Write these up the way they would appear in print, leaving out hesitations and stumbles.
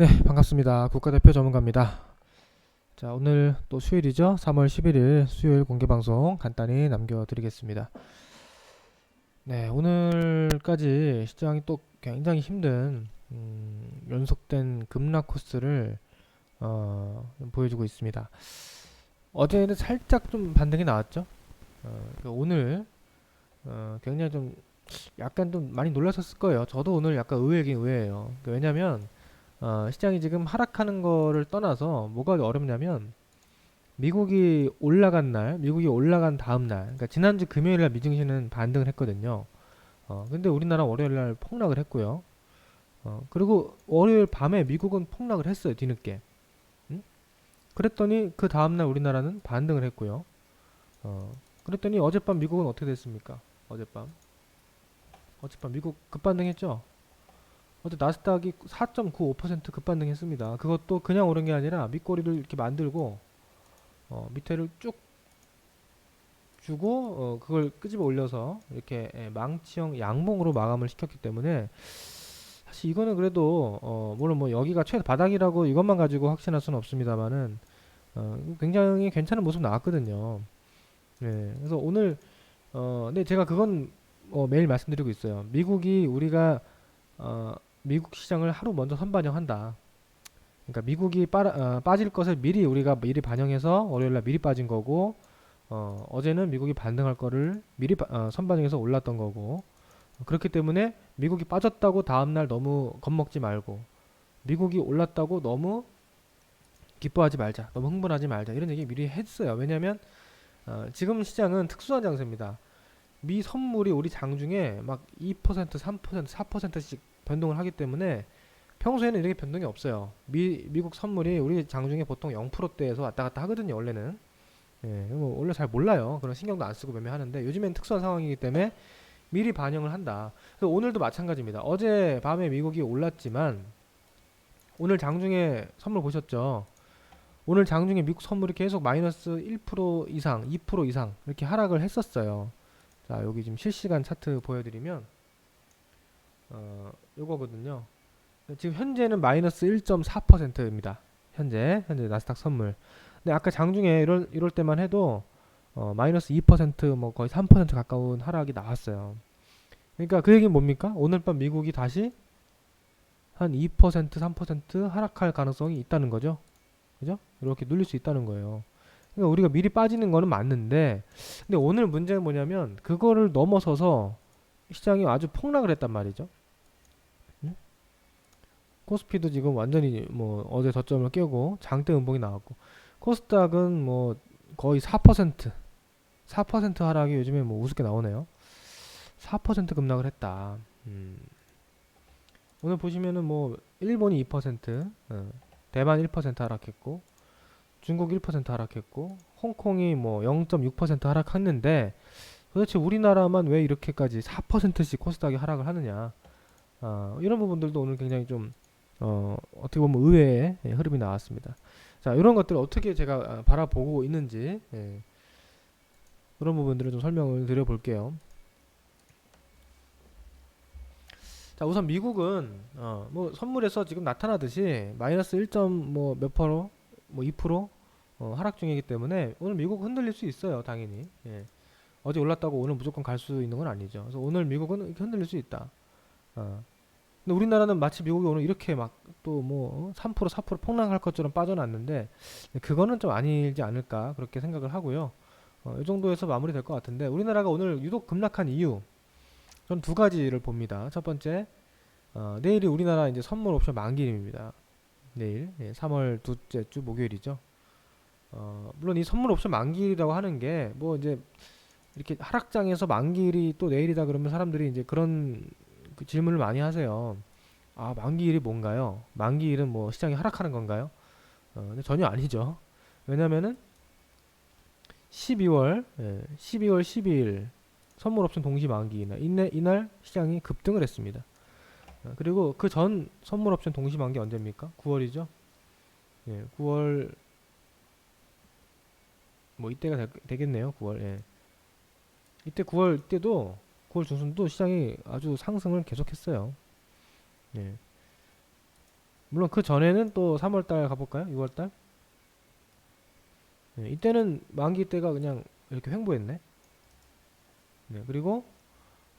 네, 반갑습니다. 국가대표 전문가입니다. 자, 오늘 또 수요일이죠. 3월 11일 수요일 공개방송 간단히 남겨드리겠습니다. 네, 오늘까지 시장이 또 굉장히 힘든 연속된 급락 코스를 보여주고 있습니다. 어제는 살짝 좀 반등이 나왔죠. 오늘 굉장히 좀 약간 좀 많이 놀라셨을 거예요. 저도 오늘 약간 의외긴 의외예요. 왜냐면 시장이 지금 하락하는 거를 떠나서 뭐가 어렵냐면 미국이 올라간 다음 날, 그러니까 지난주 금요일 날 미증시는 반등을 했거든요. 근데 우리나라 월요일 날 폭락을 했고요. 그리고 월요일 밤에 미국은 폭락을 했어요, 뒤늦게. 응? 그랬더니 그 다음 날 우리나라는 반등을 했고요. 그랬더니 어젯밤 미국은 어떻게 됐습니까? 어젯밤 미국 급반등했죠? 어제 나스닥이 4.95% 급반등했습니다. 그것도 그냥 오른 게 아니라 밑꼬리를 이렇게 만들고 밑에를 쭉 주고 그걸 끄집어 올려서 이렇게 망치형 양봉으로 마감을 시켰기 때문에 사실 이거는 그래도 물론 뭐 여기가 최대 바닥이라고 이것만 가지고 확신할 수는 없습니다만은 굉장히 괜찮은 모습 나왔거든요. 네, 그래서 오늘 근데 제가 그건 매일 말씀드리고 있어요. 미국 시장을 하루 먼저 선반영한다. 그러니까 미국이 빠질 것을 우리가 미리 반영해서 월요일날 미리 빠진 거고 어제는 미국이 반등할 거를 미리 선반영해서 올랐던 거고 그렇기 때문에 미국이 빠졌다고 다음날 너무 겁먹지 말고 미국이 올랐다고 너무 기뻐하지 말자, 너무 흥분하지 말자 이런 얘기 미리 했어요. 왜냐하면 지금 시장은 특수한 장세입니다. 미 선물이 우리 장중에 막 2%, 3%, 4%씩 변동을 하기 때문에 평소에는 이렇게 변동이 없어요. 미국 선물이 우리 장중에 보통 0%대에서 왔다 갔다 하거든요, 원래는. 예, 뭐 원래 잘 몰라요. 그런 신경도 안 쓰고 매매하는데 요즘엔 특수한 상황이기 때문에 미리 반영을 한다. 그래서 오늘도 마찬가지입니다. 어제 밤에 미국이 올랐지만 오늘 장중에 선물 보셨죠? 오늘 장중에 미국 선물이 계속 마이너스 1% 이상, 2% 이상 이렇게 하락을 했었어요. 자, 여기 지금 실시간 차트 보여드리면 요거거든요. 지금 현재는 마이너스 1.4%입니다. 현재 나스닥 선물. 근데 아까 장중에 이럴 때만 해도 마이너스 2%뭐 거의 3% 가까운 하락이 나왔어요. 그러니까 그 얘기는 뭡니까? 오늘 밤 미국이 다시 한 2%, 3% 하락할 가능성이 있다는 거죠. 그죠? 이렇게 눌릴 수 있다는 거예요. 그러니까 우리가 미리 빠지는 거는 맞는데, 근데 오늘 문제는 뭐냐면 그거를 넘어서서 시장이 아주 폭락을 했단 말이죠. 응? 코스피도 지금 완전히 뭐 어제 저점을 깨고 장대 음봉이 나왔고, 코스닥은 뭐 거의 4% 하락이 요즘에 뭐 우습게 나오네요. 4% 급락을 했다. 오늘 보시면은 뭐 일본이 2%, 대만 1% 하락했고, 중국 1% 하락했고, 홍콩이 뭐 0.6% 하락했는데 도대체 우리나라만 왜 이렇게까지 4%씩 코스닥이 하락을 하느냐? 이런 부분들도 오늘 굉장히 좀 어떻게 보면 의외의 흐름이 나왔습니다. 자, 이런 것들을 어떻게 제가 바라보고 있는지 그런 부분들을 좀 설명을 드려볼게요. 자, 우선 미국은 뭐 선물에서 지금 나타나듯이 마이너스 1. 뭐몇 프로, 뭐 2% 하락 중이기 때문에 오늘 미국 흔들릴 수 있어요, 당연히. 예. 어제 올랐다고 오늘 무조건 갈 수 있는 건 아니죠. 그래서 오늘 미국은 이렇게 흔들릴 수 있다. 어. 근데 우리나라는 마치 미국이 오늘 이렇게 막 또 뭐 3%, 4% 폭락할 것처럼 빠져났는데 그거는 좀 아니지 않을까 그렇게 생각을 하고요. 이 정도에서 마무리될 것 같은데 우리나라가 오늘 유독 급락한 이유 저는 두 가지를 봅니다. 첫 번째, 내일이 우리나라 이제 선물 옵션 만기일입니다. 내일 3월 둘째 주 목요일이죠. 물론 이 선물 옵션 만기일이라고 하는 게 뭐 이제 이렇게 하락장에서 만기일이 또 내일이다 그러면 사람들이 이제 그런 그 질문을 많이 하세요. 아, 만기일이 뭔가요? 만기일은 뭐 시장이 하락하는 건가요? 근데 전혀 아니죠. 왜냐면은 12월 12일 선물 옵션 동시 만기일 이날 시장이 급등을 했습니다. 그리고 그 전 선물 옵션 동시 만기 언제입니까? 9월이죠. 예, 9월 뭐 이때가 되겠네요. 9월. 예. 이때 9월 때도 9월 중순도 시장이 아주 상승을 계속했어요. 예. 물론 그 전에는 또 3월달 가볼까요? 6월달? 네, 이때는 만기 때가 그냥 이렇게 횡보했네. 네, 그리고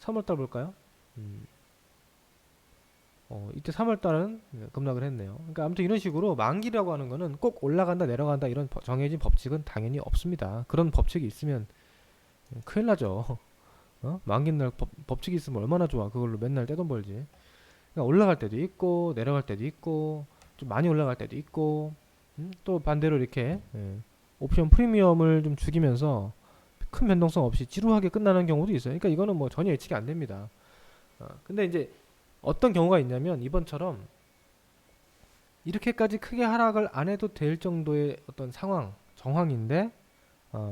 3월달 볼까요? 음, 이때 3월달은 급락을 했네요. 그러니까 아무튼 이런 식으로 만기라고 하는 거는 꼭 올라간다 내려간다 이런 정해진 법칙은 당연히 없습니다. 그런 법칙이 있으면 큰일 나죠. 만기 날 법칙이 있으면 얼마나 좋아. 그걸로 맨날 떼돈 벌지. 그러니까 올라갈 때도 있고 내려갈 때도 있고 좀 많이 올라갈 때도 있고 또 반대로 이렇게 옵션 프리미엄을 좀 죽이면서 큰 변동성 없이 지루하게 끝나는 경우도 있어요. 그러니까 이거는 뭐 전혀 예측이 안 됩니다. 근데 이제 어떤 경우가 있냐면 이번처럼 이렇게까지 크게 하락을 안 해도 될 정도의 어떤 상황, 정황인데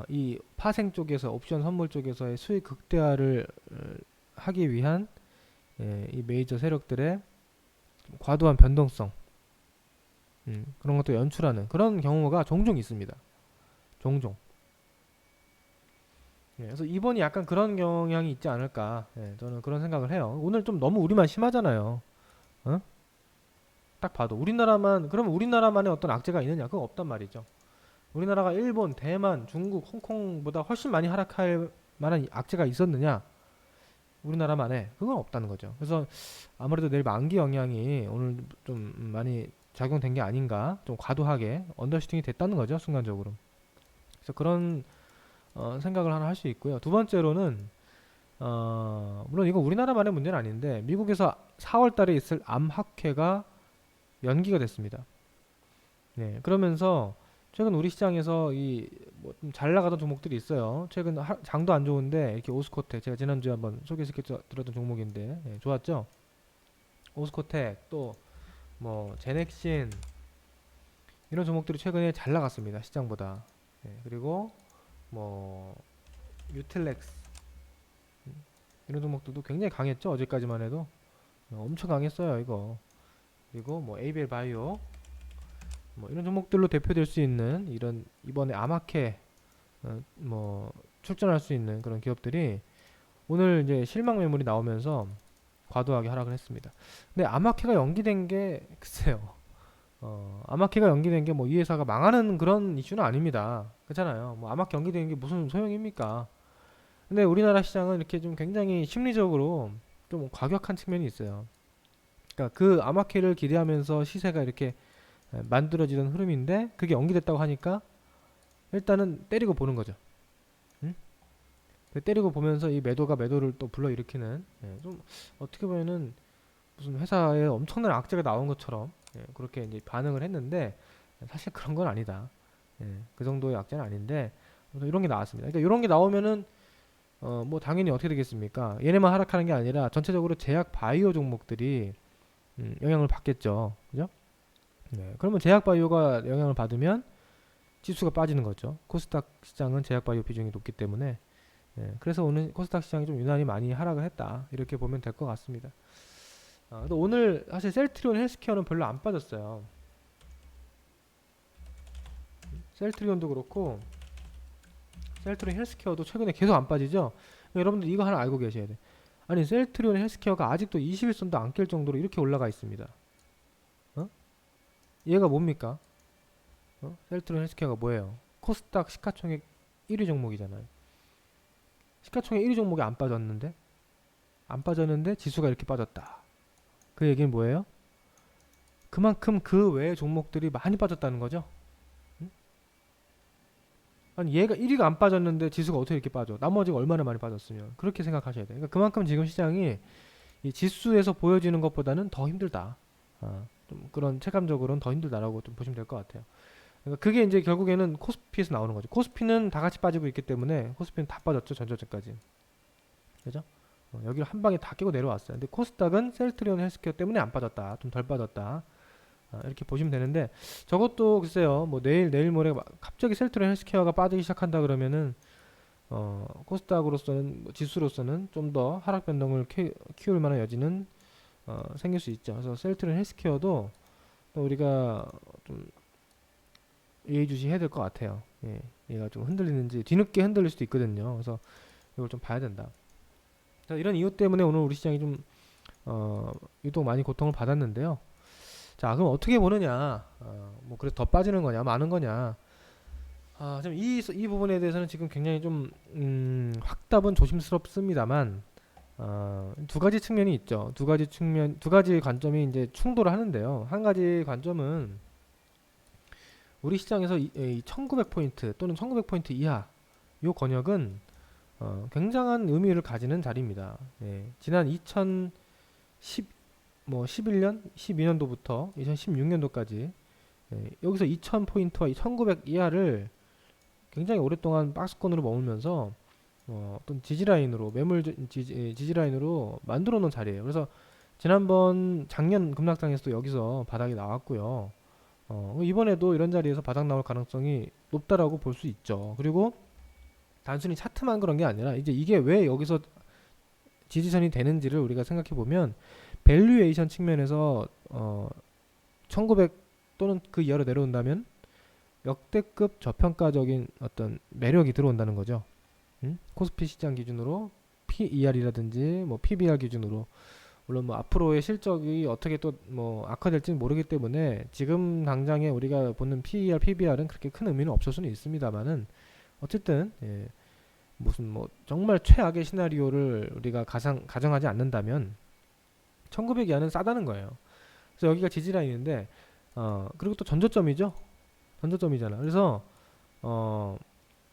이 파생 쪽에서 옵션 선물 쪽에서의 수익 극대화를 하기 위한 이 메이저 세력들의 과도한 변동성 그런 것도 연출하는 그런 경우가 종종 있습니다. 종종. 그래서 이번이 약간 그런 경향이 있지 않을까. 저는 그런 생각을 해요. 오늘 좀 너무 우리만 심하잖아요. 어? 딱 봐도 우리나라만 그러면 우리나라만의 어떤 악재가 있느냐? 그거 없단 말이죠. 우리나라가 일본, 대만, 중국, 홍콩보다 훨씬 많이 하락할 만한 악재가 있었느냐? 우리나라만에 그건 없다는 거죠. 그래서 아무래도 내일 만기 영향이 오늘 좀 많이 작용된 게 아닌가, 좀 과도하게 언더슈팅이 됐다는 거죠, 순간적으로. 그래서 그런 생각을 하나 할 수 있고요. 두 번째로는 물론 이거 우리나라만의 문제는 아닌데 미국에서 4월달에 있을 암학회가 연기가 됐습니다. 네, 그러면서 최근 우리 시장에서 이뭐잘 나가던 종목들이 있어요. 최근 장도 안 좋은데 이렇게 오스코텍 제가 지난주에 한번 소개시켜 드렸던 종목인데 좋았죠? 오스코텍 또 뭐 제넥신 이런 종목들이 최근에 잘 나갔습니다. 시장보다. 그리고 뭐 유틸렉스 이런 종목들도 굉장히 강했죠. 어제까지만 해도 엄청 강했어요. 이거. 그리고 뭐 에이벨 바이오 뭐 이런 종목들로 대표될 수 있는 이런 이번에 아마케 뭐 출전할 수 있는 그런 기업들이 오늘 이제 실망 매물이 나오면서 과도하게 하락을 했습니다. 근데 아마케가 연기된 게 글쎄요. 아마케가 연기된 게 뭐 이 회사가 망하는 그런 이슈는 아닙니다. 그렇잖아요. 뭐 아마케 연기된 게 무슨 소용입니까? 근데 우리나라 시장은 이렇게 좀 굉장히 심리적으로 좀 과격한 측면이 있어요. 그러니까 그 아마케를 기대하면서 시세가 이렇게 만들어지던 흐름인데 그게 연기됐다고 하니까 일단은 때리고 보는 거죠. 응? 때리고 보면서 이 매도가 매도를 또 불러일으키는 좀 어떻게 보면은 무슨 회사에 엄청난 악재가 나온 것처럼 그렇게 이제 반응을 했는데 사실 그런 건 아니다. 그 정도의 악재는 아닌데 이런 게 나왔습니다. 그러니까 이런 게 나오면은 뭐 당연히 어떻게 되겠습니까? 얘네만 하락하는 게 아니라 전체적으로 제약 바이오 종목들이 영향을 받겠죠. 그죠? 네. 그러면 제약 바이오가 영향을 받으면 지수가 빠지는 거죠. 코스닥 시장은 제약 바이오 비중이 높기 때문에 그래서 오늘 코스닥 시장이 좀 유난히 많이 하락을 했다. 이렇게 보면 될 것 같습니다. 근데 오늘 사실 셀트리온 헬스케어는 별로 안 빠졌어요. 셀트리온도 그렇고 셀트리온 헬스케어도 최근에 계속 안 빠지죠. 여러분들 이거 하나 알고 계셔야 돼. 아니 셀트리온 헬스케어가 아직도 21선도 안 깰 정도로 이렇게 올라가 있습니다. 얘가 뭡니까? 셀트리온 헬스케어가 뭐예요? 코스닥 시가총액 1위 종목이잖아요. 시가총액 1위 종목이 안 빠졌는데 지수가 이렇게 빠졌다. 그 얘기는 뭐예요? 그만큼 그 외의 종목들이 많이 빠졌다는 거죠. 응? 아니 얘가 1위가 안 빠졌는데 지수가 어떻게 이렇게 빠져? 나머지가 얼마나 많이 빠졌으면 그렇게 생각하셔야 돼요. 그러니까 그만큼 지금 시장이 이 지수에서 보여지는 것보다는 더 힘들다. 좀 그런 체감적으로는 더 힘들다라고 좀 보시면 될 것 같아요. 그러니까 그게 이제 결국에는 코스피에서 나오는 거죠. 코스피는 다 같이 빠지고 있기 때문에 코스피는 다 빠졌죠. 전저점까지. 그죠? 여기를 한 방에 다 깨고 내려왔어요. 근데 코스닥은 셀트리온 헬스케어 때문에 안 빠졌다. 좀 덜 빠졌다. 이렇게 보시면 되는데 저것도 글쎄요. 뭐 내일 모레 갑자기 셀트리온 헬스케어가 빠지기 시작한다 그러면은 코스닥으로서는 뭐 지수로서는 좀 더 하락 변동을 키울 만한 여지는 생길 수 있죠. 그래서 셀트리온 헬스케어도 또 우리가 좀 예의주시해야 될 것 같아요. 얘가 좀 흔들리는지 뒤늦게 흔들릴 수도 있거든요. 그래서 이걸 좀 봐야 된다. 이런 이유 때문에 오늘 우리 시장이 좀 유독 많이 고통을 받았는데요. 자, 그럼 어떻게 보느냐? 뭐 그래서 더 빠지는 거냐, 많은 거냐? 좀 이 부분에 대해서는 지금 굉장히 좀 확답은 조심스럽습니다만 두 가지 측면이 있죠. 두 가지 관점이 이제 충돌을 하는데요. 한 가지 관점은 우리 시장에서 이 1900포인트 또는 1900포인트 이하 요 권역은 굉장한 의미를 가지는 자리입니다. 예, 지난 2010 뭐 11년, 12년도부터 2016년도까지 여기서 2000포인트와 1900 이하를 굉장히 오랫동안 박스권으로 머물면서 어떤 지지라인으로 지지라인으로 만들어 놓은 자리예요. 그래서 지난번 작년 급락장에서도 여기서 바닥이 나왔고요. 이번에도 이런 자리에서 바닥 나올 가능성이 높다라고 볼 수 있죠. 그리고 단순히 차트만 그런 게 아니라 이제 이게 왜 여기서 지지선이 되는지를 우리가 생각해 보면 밸류에이션 측면에서 1900 또는 그 이하로 내려온다면 역대급 저평가적인 어떤 매력이 들어온다는 거죠. 코스피 시장 기준으로 PER이라든지 뭐 PBR 기준으로 물론 뭐 앞으로의 실적이 어떻게 또 뭐 악화될지는 모르기 때문에 지금 당장에 우리가 보는 PER, PBR은 그렇게 큰 의미는 없을 수는 있습니다만은 어쨌든 무슨 뭐 정말 최악의 시나리오를 우리가 가정하지 않는다면 1900 이하는 싸다는 거예요. 그래서 여기가 지지라인인데 그리고 또 전저점이죠. 전저점이잖아. 그래서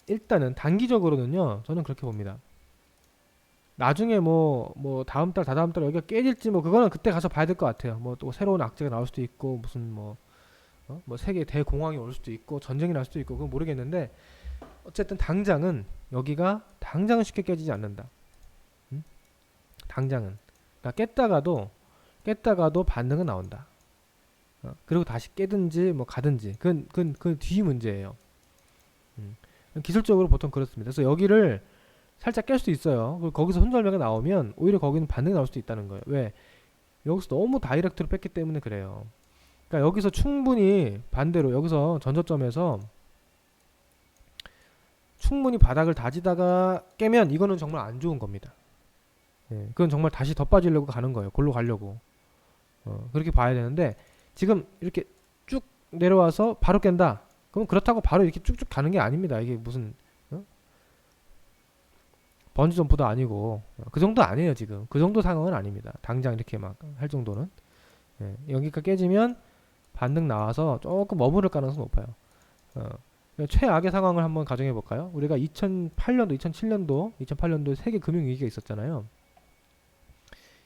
일단은 단기적으로는요. 저는 그렇게 봅니다. 나중에 뭐 다음 달, 다다음 달 여기가 깨질지 뭐 그거는 그때 가서 봐야 될 것 같아요. 뭐 또 새로운 악재가 나올 수도 있고 무슨 뭐 세계 대공황이 올 수도 있고 전쟁이 날 수도 있고 그건 모르겠는데 어쨌든 당장은 여기가 당장은 쉽게 깨지지 않는다. 당장은. 그러니까 깼다가도 반등은 나온다. 그리고 다시 깨든지 뭐 가든지 그 뒤 문제예요. 기술적으로 보통 그렇습니다. 그래서 여기를 살짝 깰 수도 있어요. 거기서 손절매가 나오면 오히려 거기는 반등이 나올 수도 있다는 거예요. 왜? 여기서 너무 다이렉트로 뺐기 때문에 그래요. 그러니까 여기서 충분히 반대로 여기서 전저점에서 충분히 바닥을 다지다가 깨면 이거는 정말 안 좋은 겁니다. 그건 정말 다시 더 빠지려고 가는 거예요. 골로 가려고. 그렇게 봐야 되는데 지금 이렇게 쭉 내려와서 바로 깬다. 그럼 그렇다고 바로 이렇게 쭉쭉 가는 게 아닙니다. 이게 무슨 번지점프도 아니고 그 정도 아니에요. 지금 그 정도 상황은 아닙니다. 당장 이렇게 막 할 정도는 여기가 깨지면 반등 나와서 조금 머무를 가능성이 높아요. 최악의 상황을 한번 가정해 볼까요? 우리가 2008년도, 2008년도에 세계 금융위기가 있었잖아요.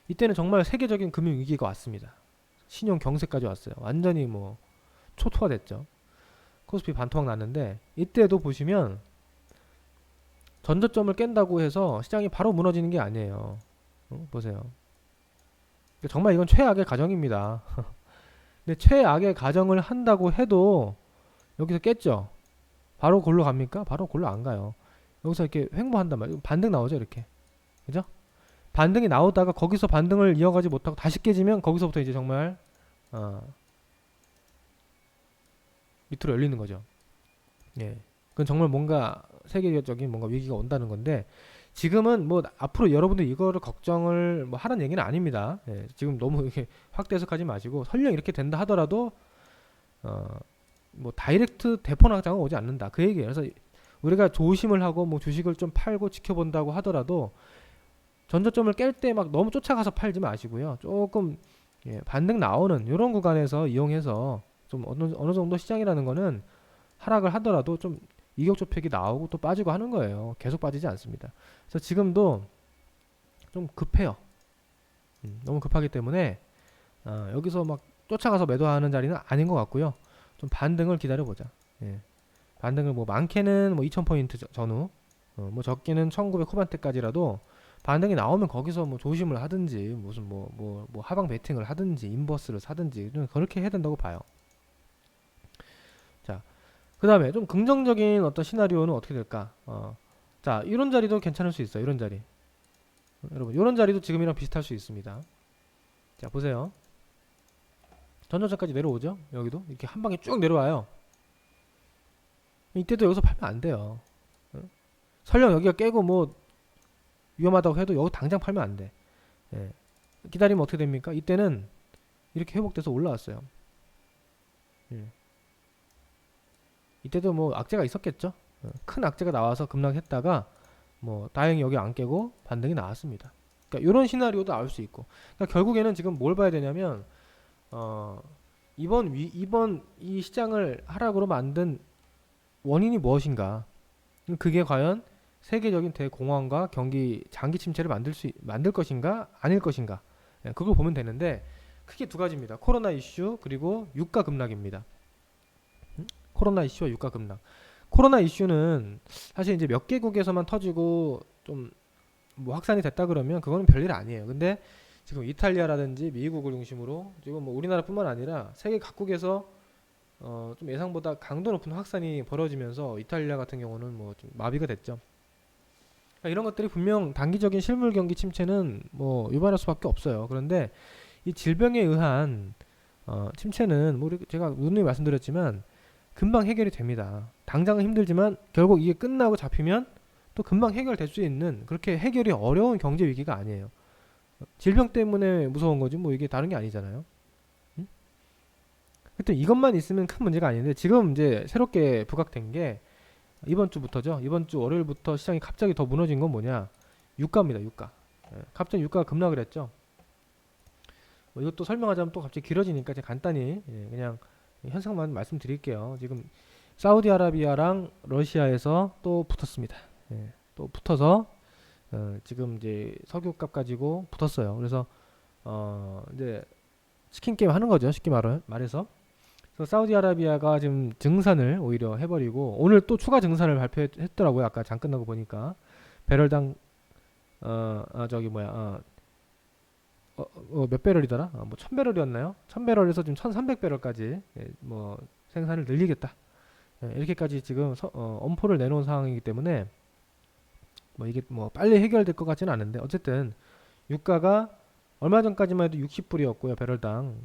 이때는 정말 세계적인 금융위기가 왔습니다. 신용 경색까지 왔어요. 완전히 뭐 초토화됐죠. 코스피 반토막 났는데 이때도 보시면 전저점을 깬다고 해서 시장이 바로 무너지는 게 아니에요. 보세요. 정말 이건 최악의 가정입니다. 근데 최악의 가정을 한다고 해도 여기서 깼죠. 바로 골로 갑니까? 바로 골로 안 가요. 여기서 이렇게 횡보한단 말이에요. 반등 나오죠, 이렇게. 그죠? 반등이 나오다가 거기서 반등을 이어가지 못하고 다시 깨지면 거기서부터 이제 정말 밑으로 열리는 거죠. 예. 그건 정말 뭔가 세계적인 뭔가 위기가 온다는 건데 지금은 뭐 앞으로 여러분들 이거를 걱정을 뭐 하는 얘기는 아닙니다. 지금 너무 이렇게 확대 해석하지 마시고 설령 이렇게 된다 하더라도 뭐 다이렉트 대폭락장은 오지 않는다. 그 얘기예요. 그래서 우리가 조심을 하고 뭐 주식을 좀 팔고 지켜본다고 하더라도 전저점을 깰 때 막 너무 쫓아가서 팔지 마시고요. 조금 반등 나오는 이런 구간에서 이용해서 좀 어느 정도 시장이라는 거는 하락을 하더라도 좀 이격 조팩이 나오고 또 빠지고 하는 거예요. 계속 빠지지 않습니다. 그래서 지금도 좀 급해요. 너무 급하기 때문에 여기서 막 쫓아가서 매도하는 자리는 아닌 것 같고요. 좀 반등을 기다려보자. 반등을 뭐 많게는 뭐 2000포인트 전후, 뭐 적게는 1900 후반대까지라도 반등이 나오면 거기서 뭐 조심을 하든지 무슨 뭐 하방 베팅을 하든지 인버스를 사든지 좀 그렇게 해야 된다고 봐요. 자, 그 다음에 좀 긍정적인 어떤 시나리오는 어떻게 될까? 자, 이런 자리도 괜찮을 수 있어요. 이런 자리. 여러분, 이런 자리도 지금이랑 비슷할 수 있습니다. 자, 보세요. 전저점까지 내려오죠? 여기도 이렇게 한 방에 쭉 내려와요. 이때도 여기서 팔면 안 돼요. 설령 여기가 깨고 뭐 위험하다고 해도 여기 당장 팔면 안 돼. 기다리면 어떻게 됩니까? 이때는 이렇게 회복돼서 올라왔어요. 예. 이때도 뭐 악재가 있었겠죠. 큰 악재가 나와서 급락했다가 뭐 다행히 여기 안 깨고 반등이 나왔습니다. 그러니까 이런 시나리오도 나올 수 있고. 그러니까 결국에는 지금 뭘 봐야 되냐면 이번 이 시장을 하락으로 만든 원인이 무엇인가? 그게 과연 세계적인 대공황과 경기 장기 침체를 만들 것인가 아닐 것인가? 예, 그걸 보면 되는데 크게 두 가지입니다. 코로나 이슈 그리고 유가 급락입니다. 코로나 이슈와 유가 급락. 코로나 이슈는 사실 이제 몇 개국에서만 터지고 좀 뭐 확산이 됐다 그러면 그거는 별일 아니에요. 근데 지금 이탈리아라든지 미국을 중심으로 지금 뭐 우리나라뿐만 아니라 세계 각국에서 좀 예상보다 강도 높은 확산이 벌어지면서 이탈리아 같은 경우는 뭐 좀 마비가 됐죠. 그러니까 이런 것들이 분명 단기적인 실물 경기 침체는 뭐 유발할 수밖에 없어요. 그런데 이 질병에 의한 침체는 뭐 제가 누누이 말씀드렸지만 금방 해결이 됩니다. 당장은 힘들지만 결국 이게 끝나고 잡히면 또 금방 해결될 수 있는 그렇게 해결이 어려운 경제 위기가 아니에요. 질병 때문에 무서운 거지 뭐 이게 다른 게 아니잖아요. 응? 하여튼 이것만 있으면 큰 문제가 아닌데 지금 이제 새롭게 부각된 게 이번 주부터죠. 이번 주 월요일부터 시장이 갑자기 더 무너진 건 뭐냐? 유가입니다. 유가. 예, 갑자기 유가가 급락을 했죠. 뭐 이것도 설명하자면 또 갑자기 길어지니까 제가 간단히 그냥 현상만 말씀드릴게요. 지금 사우디아라비아랑 러시아에서 또 붙었습니다. 예, 또 붙어서 지금 이제 석유값 가지고 붙었어요. 그래서 이제 치킨 게임 하는 거죠. 쉽게 말해서. 그래서 사우디아라비아가 지금 증산을 오히려 해버리고 오늘 또 추가 증산을 발표했더라고요. 아까 장 끝나고 보니까 배럴당 저기 뭐야 몇 배럴이더라? 뭐 1000배럴이었나요? 1000배럴에서 지금 1300배럴까지 뭐 생산을 늘리겠다. 이렇게까지 지금 엄포를 내놓은 상황이기 때문에 뭐 이게 뭐 빨리 해결될 것 같지는 않은데 어쨌든 유가가 얼마 전까지만 해도 60불이었고요 배럴당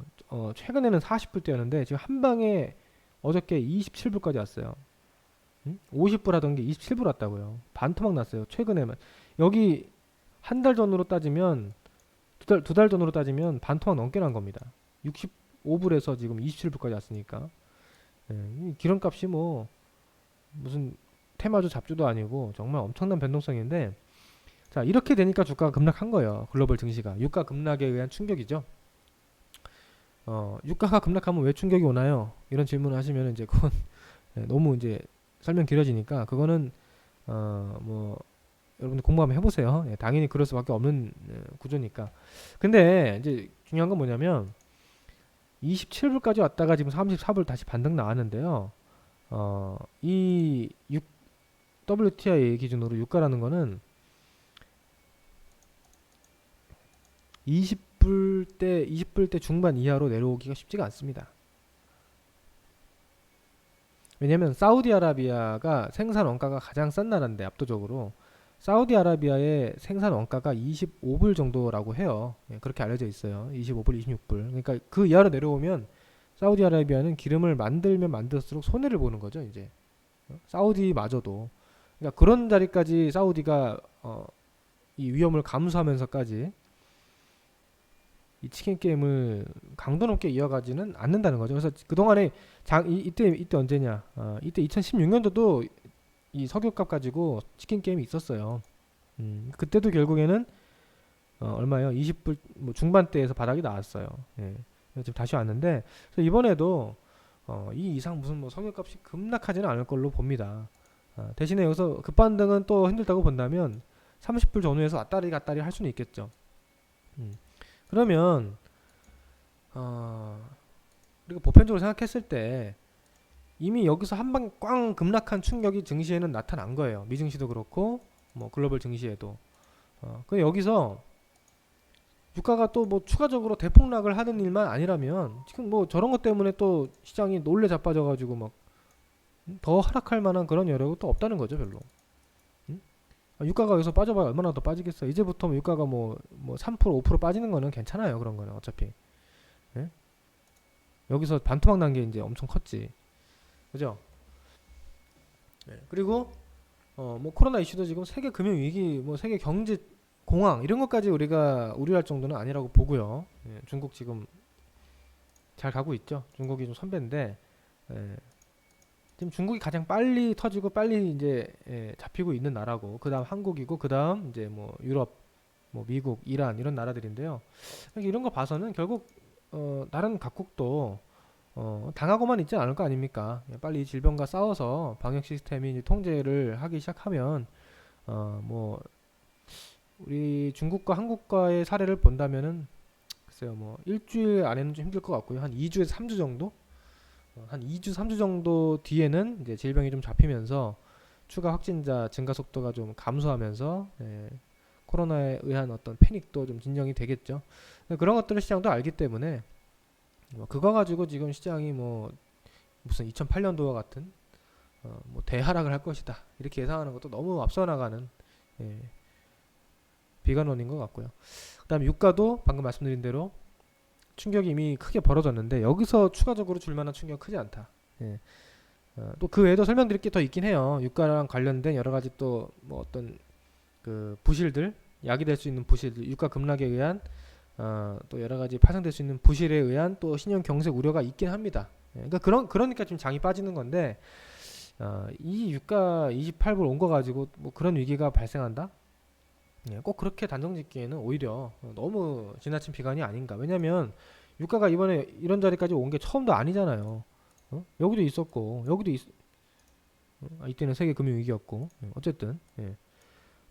최근에는 40불대였는데 지금 한 방에 어저께 27불까지 왔어요. 50불 하던 게 27불 왔다고요. 반토막 났어요. 최근에만 여기 한 달 전으로 따지면 두 달 전으로 따지면 반토막 넘게 난 겁니다. 65불에서 지금 27불까지 왔으니까 이 기름값이 뭐 무슨 테마주 잡주도 아니고 정말 엄청난 변동성인데 자 이렇게 되니까 주가가 급락한 거예요. 글로벌 증시가 유가 급락에 의한 충격이죠. 유가가 급락하면 왜 충격이 오나요? 이런 질문을 하시면 이제 그건 너무 이제 설명 길어지니까 그거는 뭐 여러분들 공부 한번 해보세요. 당연히 그럴 수밖에 없는 구조니까. 근데 이제 중요한 건 뭐냐면 27불까지 왔다가 지금 34불 다시 반등 나왔는데요. 이 WTI 기준으로 유가라는 거는 20불대 중반 이하로 내려오기가 쉽지가 않습니다. 왜냐면 사우디아라비아가 생산 원가가 가장 싼 나라인데 압도적으로 사우디아라비아의 생산 원가가 25불 정도라고 해요. 그렇게 알려져 있어요. 25불, 26불. 그러니까 그 이하로 내려오면 사우디아라비아는 기름을 만들면 만들수록 손해를 보는 거죠. 이제 사우디마저도. 그러니까 그런 자리까지 사우디가 이 위험을 감수하면서까지 이 치킨 게임을 강도 높게 이어가지는 않는다는 거죠. 그래서 그 동안에 이때 언제냐? 이때 2016년도도 이 석유값 가지고 치킨 게임이 있었어요. 그때도 결국에는 얼마요? 20불 뭐 중반대에서 바닥이 나왔어요. 예. 지금 다시 왔는데 그래서 이번에도 이 이상 무슨 뭐 석유값이 급락하지는 않을 걸로 봅니다. 대신에 여기서 급반등은 또 힘들다고 본다면 30불 전후에서 왔다리 갔다리 할 수는 있겠죠. 그러면 우리가 보편적으로 생각했을 때 이미 여기서 한 방 꽝 급락한 충격이 증시에는 나타난 거예요. 미증시도 그렇고 뭐 글로벌 증시에도. 근데 여기서 유가가 또 뭐 추가적으로 대폭락을 하는 일만 아니라면 지금 뭐 저런 것 때문에 또 시장이 놀래 자빠져가지고 막 더 하락할 만한 그런 여력은 또 없다는 거죠, 별로. 유가가 여기서 빠져봐야 얼마나 더 빠지겠어. 이제부터 유가가 뭐 3% 5% 빠지는 거는 괜찮아요. 그런 거는 어차피. 예? 여기서 반토막 난 게 이제 엄청 컸지. 그죠? 네. 그리고 뭐 코로나 이슈도 지금 세계 금융 위기, 뭐 세계 경제 공황 이런 것까지 우리가 우려할 정도는 아니라고 보고요. 예, 중국 지금 잘 가고 있죠. 중국이 좀 선배인데 예, 지금 중국이 가장 빨리 터지고 빨리 이제 잡히고 있는 나라고 그다음 한국이고 그다음 이제 뭐 유럽, 뭐 미국, 이란 이런 나라들인데요. 이런 거 봐서는 결국 다른 각국도 당하고만 있지 않을 거 아닙니까? 빨리 이 질병과 싸워서 방역 시스템이 이제 통제를 하기 시작하면 뭐 우리 중국과 한국과의 사례를 본다면은 글쎄요 뭐 일주일 안에는 좀 힘들 것 같고요. 한 2주에서 3주 정도? 한 2주, 3주 정도 뒤에는 이제 질병이 좀 잡히면서 추가 확진자 증가 속도가 좀 감소하면서 코로나에 의한 어떤 패닉도 좀 진정이 되겠죠. 그런 것들을 시장도 알기 때문에 뭐 그거 가지고 지금 시장이 뭐 무슨 2008년도와 같은 뭐 대하락을 할 것이다 이렇게 예상하는 것도 너무 앞서 나가는 예, 비관론인 것 같고요. 그다음 유가도 방금 말씀드린 대로 충격이 이미 크게 벌어졌는데 여기서 추가적으로 줄 만한 충격은 크지 않다. 예. 또 그 외에도 설명드릴 게 더 있긴 해요. 유가랑 관련된 여러 가지 또 뭐 어떤 그 부실들, 약이 될 수 있는 부실들, 유가 급락에 의한 또 여러 가지 파생될 수 있는 부실에 의한 또 신용 경색 우려가 있긴 합니다. 예. 그러니까 그러니까 지금 장이 빠지는 건데 이 유가 28불 온 거 가지고 뭐 그런 위기가 발생한다? 예, 꼭 그렇게 단정짓기에는 오히려 너무 지나친 비관이 아닌가. 왜냐면 유가가 이번에 이런 자리까지 온 게 처음도 아니잖아요. 여기도 있었고 이때는 세계 금융 위기였고 어쨌든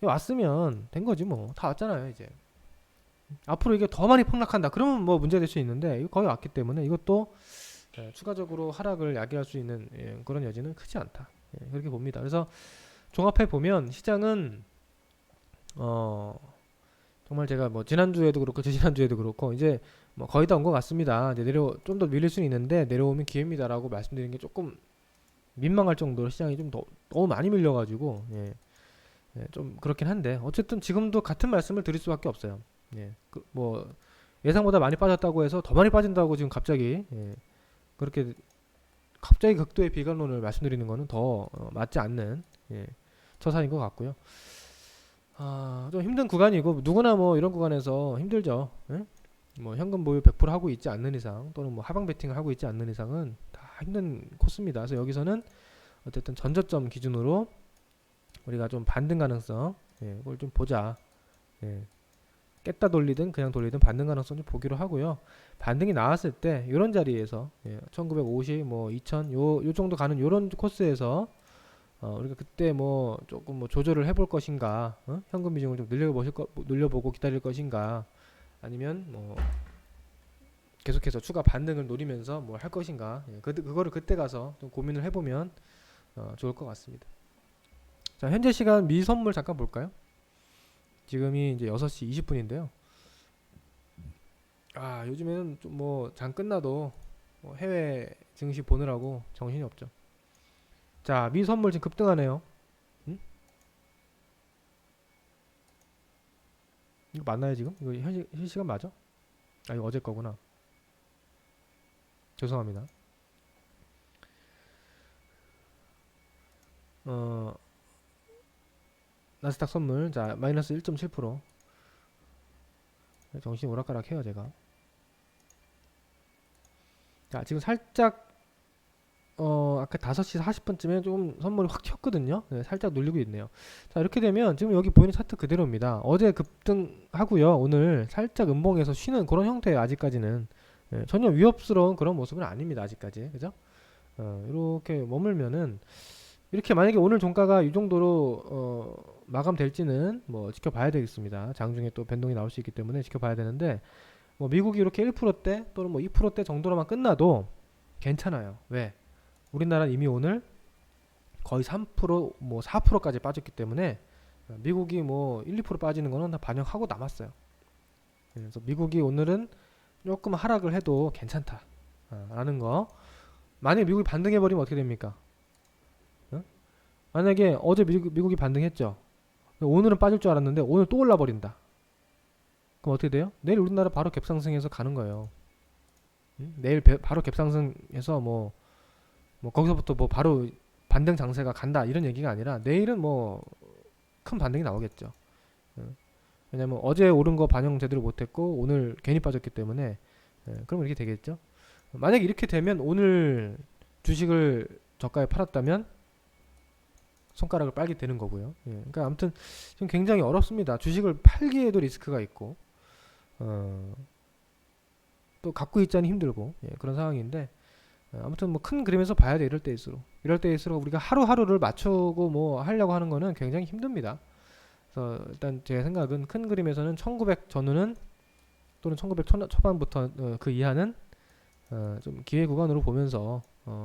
왔으면 된 거지 뭐. 다 왔잖아요 이제. 앞으로 이게 더 많이 폭락한다. 그러면 뭐 문제될 수 있는데 이거 거의 왔기 때문에 이것도 추가적으로 하락을 야기할 수 있는 그런 여지는 크지 않다. 그렇게 봅니다. 그래서 종합해 보면 시장은 정말 제가 뭐 지난주에도 그렇고 저지난주에도 그렇고 이제 뭐 거의 다 온 것 같습니다. 이제 좀 더 밀릴 수는 있는데 내려오면 기회입니다라고 말씀드리는 게 조금 민망할 정도로 시장이 좀 너무 많이 밀려가지고 좀 그렇긴 한데 어쨌든 지금도 같은 말씀을 드릴 수밖에 없어요. 뭐 예상보다 많이 빠졌다고 해서 더 많이 빠진다고 지금 갑자기 그렇게 갑자기 극도의 비관론을 말씀드리는 거는 더 맞지 않는 처사인 것 같고요. 좀 힘든 구간이고 누구나 뭐 이런 구간에서 힘들죠. 뭐 현금 보유 100% 하고 있지 않는 이상 또는 뭐 하방 베팅을 하고 있지 않는 이상은 다 힘든 코스입니다. 그래서 여기서는 어쨌든 전저점 기준으로 우리가 좀 반등 가능성 그걸 좀 보자. 깼다 돌리든 그냥 돌리든 반등 가능성 좀 보기로 하고요. 반등이 나왔을 때 이런 자리에서 1950, 뭐 2000 요 정도 가는 요런 코스에서 우리가 그때 뭐 조금 뭐 조절을 해볼 것인가, 현금 비중을 좀 늘려보고 기다릴 것인가, 아니면 뭐 계속해서 추가 반등을 노리면서 뭘 할 것인가, 그거를 그때 가서 좀 고민을 해보면 좋을 것 같습니다. 자, 현재 시간 미 선물 잠깐 볼까요? 지금이 이제 6시 20분인데요. 요즘에는 좀 뭐 장 끝나도 뭐 해외 증시 보느라고 정신이 없죠. 자, 미 선물 지금 급등하네요. 응? 이거 맞나요 지금? 이거 현시간 맞아? 이거 어제 거구나. 죄송합니다. 나스닥 선물 자 마이너스 1.7%. 정신이 오락가락해요 제가. 자 지금 살짝 아까 5시 40분쯤에 좀 선물이 확 튀었거든요. 살짝 눌리고 있네요. 자 이렇게 되면 지금 여기 보이는 차트 그대로입니다. 어제 급등하고요. 오늘 살짝 음봉에서 쉬는 그런 형태예요. 아직까지는 전혀 위협스러운 그런 모습은 아닙니다. 아직까지 그죠? 이렇게 머물면은 이렇게 만약에 오늘 종가가 이 정도로 마감될지는 뭐 지켜봐야 되겠습니다. 장중에 또 변동이 나올 수 있기 때문에 지켜봐야 되는데 뭐 미국이 이렇게 1%대 또는 뭐 2%대 정도로만 끝나도 괜찮아요. 왜? 우리나라는 이미 오늘 거의 3%뭐 4%까지 빠졌기 때문에 미국이 뭐 1, 2% 빠지는 거는 다 반영하고 남았어요. 그래서 미국이 오늘은 조금 하락을 해도 괜찮다 라는 거. 만약에 미국이 반등해버리면 어떻게 됩니까? 만약에 어제 미국이 반등했죠. 오늘은 빠질 줄 알았는데 오늘 또 올라버린다. 그럼 어떻게 돼요? 내일 우리나라 바로 갭상승해서 가는 거예요. 내일 바로 갭상승해서 뭐 거기서부터 뭐 바로 반등 장세가 간다 이런 얘기가 아니라 내일은 뭐 큰 반등이 나오겠죠. 왜냐면 어제 오른 거 반영 제대로 못했고 오늘 괜히 빠졌기 때문에 그럼 이렇게 되겠죠. 만약에 이렇게 되면 오늘 주식을 저가에 팔았다면 손가락을 빨게 되는 거고요. 예, 그러니까 아무튼 지금 굉장히 어렵습니다. 주식을 팔기에도 리스크가 있고 또 갖고 있자니 힘들고 그런 상황인데 아무튼 뭐 큰 그림에서 봐야 돼. 이럴 때일수록 우리가 하루하루를 맞추고 뭐 하려고 하는 거는 굉장히 힘듭니다. 그래서 일단 제 생각은 큰 그림에서는 1900 전후는 또는 1900 초반부터 그 이하는 좀 기회 구간으로 보면서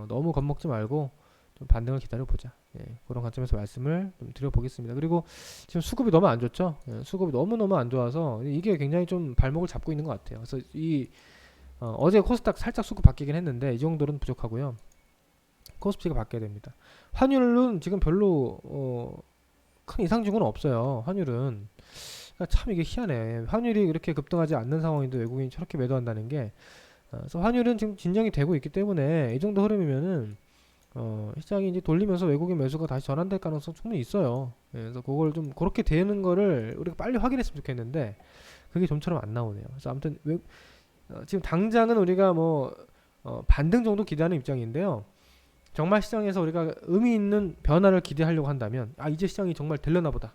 너무 겁먹지 말고 좀 반등을 기다려 보자. 그런 관점에서 말씀을 좀 드려보겠습니다. 그리고 지금 수급이 너무 안 좋죠. 수급이 너무너무 안 좋아서 이게 굉장히 좀 발목을 잡고 있는 것 같아요. 그래서 어제 코스닥 살짝 수급 바뀌긴 했는데 이 정도는 부족하고요. 코스피가 바뀌어야 됩니다. 환율은 지금 별로 큰 이상 증후는 없어요. 환율은 그러니까 참 이게 희한해. 환율이 이렇게 급등하지 않는 상황인데 외국인이 저렇게 매도한다는 게 그래서 환율은 지금 진정이 되고 있기 때문에 이 정도 흐름이면은 시장이 이제 돌리면서 외국인 매수가 다시 전환될 가능성 충분히 있어요. 그래서 그걸 좀 그렇게 되는 거를 우리가 빨리 확인했으면 좋겠는데 그게 좀처럼 안 나오네요. 그래서 아무튼 지금 당장은 우리가 반등 정도 기대하는 입장인데요. 정말 시장에서 우리가 의미 있는 변화를 기대하려고 한다면 이제 시장이 정말 되려나 보다.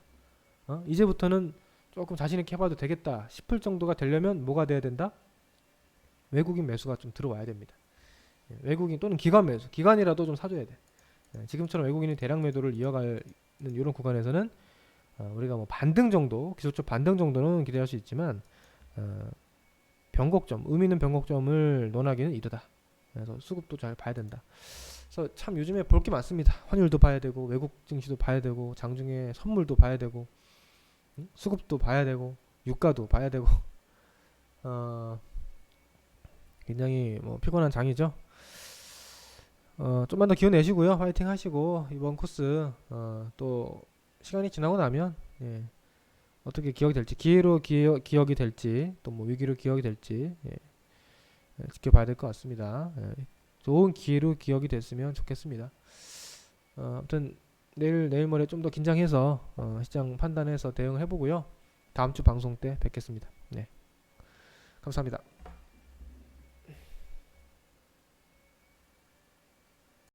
이제부터는 조금 자신 있게 해봐도 되겠다 싶을 정도가 되려면 뭐가 돼야 된다? 외국인 매수가 좀 들어와야 됩니다. 외국인 또는 기관 매수, 기관이라도 좀 사줘야 돼. 지금처럼 외국인이 대량 매도를 이어가는 이런 구간에서는 우리가 뭐 반등 정도, 기술적 반등 정도는 기대할 수 있지만 변곡점, 의미 있는 변곡점을 논하기는 이르다. 그래서 수급도 잘 봐야 된다. 그래서 참 요즘에 볼 게 많습니다. 환율도 봐야 되고 외국 증시도 봐야 되고 장중에 선물도 봐야 되고 수급도 봐야 되고 유가도 봐야 되고 굉장히 피곤한 장이죠. 좀만 더 기운 내시고요. 화이팅 하시고 이번 코스 또 시간이 지나고 나면 어떻게 기억이 될지 기회로 기억이 될지 또 뭐 위기로 기억이 될지 지켜봐야 될 것 같습니다. 좋은 기회로 기억이 됐으면 좋겠습니다. 아무튼 내일 모레 좀 더 긴장해서 시장 판단해서 대응을 해보고요. 다음 주 방송 때 뵙겠습니다. 네, 감사합니다.